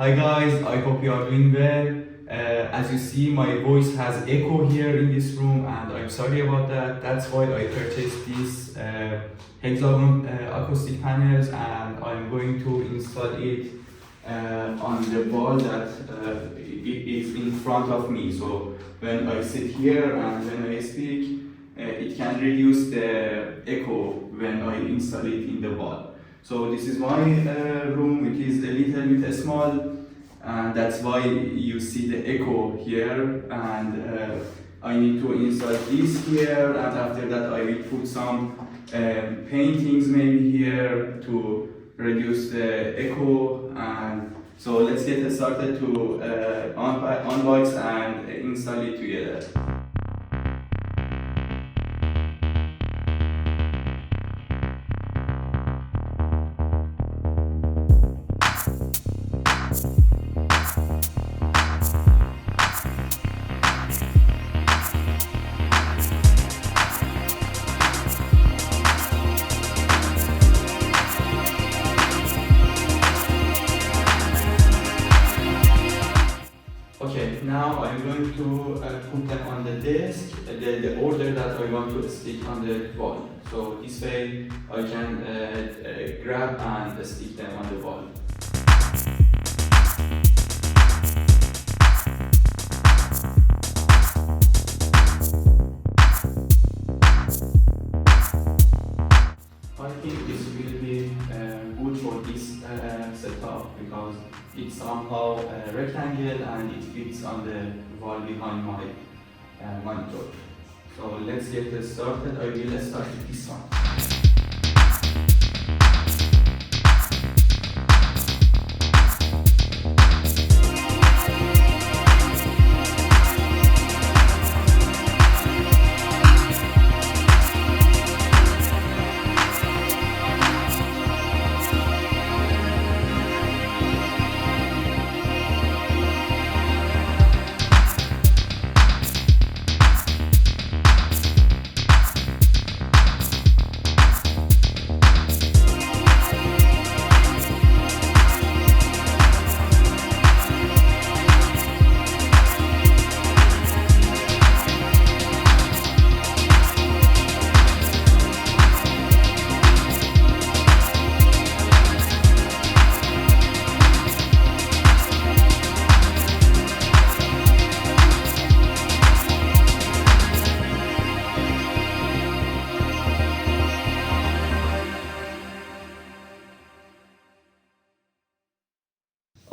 Hi guys, I hope you are doing well. As you see, my voice has echo here in this room, and I'm sorry about that. That's why I purchased these hexagon acoustic panels, and I'm going to install it on the wall that it is in front of me. So when I sit here and when I speak, it can reduce the echo when I install it in the wall. So this is my room, which is a little bit small, and that's why you see the echo here. And I need to install this here, and after that I will put some paintings maybe here to reduce the echo. And so let's get started to unbox and install it together. Okay, now I'm going to put them on the desk, the order that I want to stick on the wall. So this way I can grab and stick them on the wall. I think this will be good for this setup because it's somehow a rectangle and it fits on the wall behind my monitor. So let's get started. I will start with this one.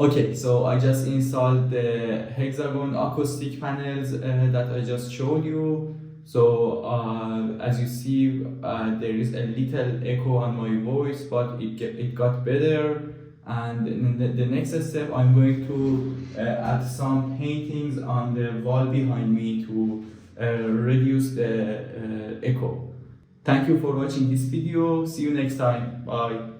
Okay, so I just installed the hexagon acoustic panels that I just showed you. So as you see, there is a little echo on my voice, but it got better. And in the next step, I'm going to add some paintings on the wall behind me to reduce the echo. Thank you for watching this video. See you next time. Bye.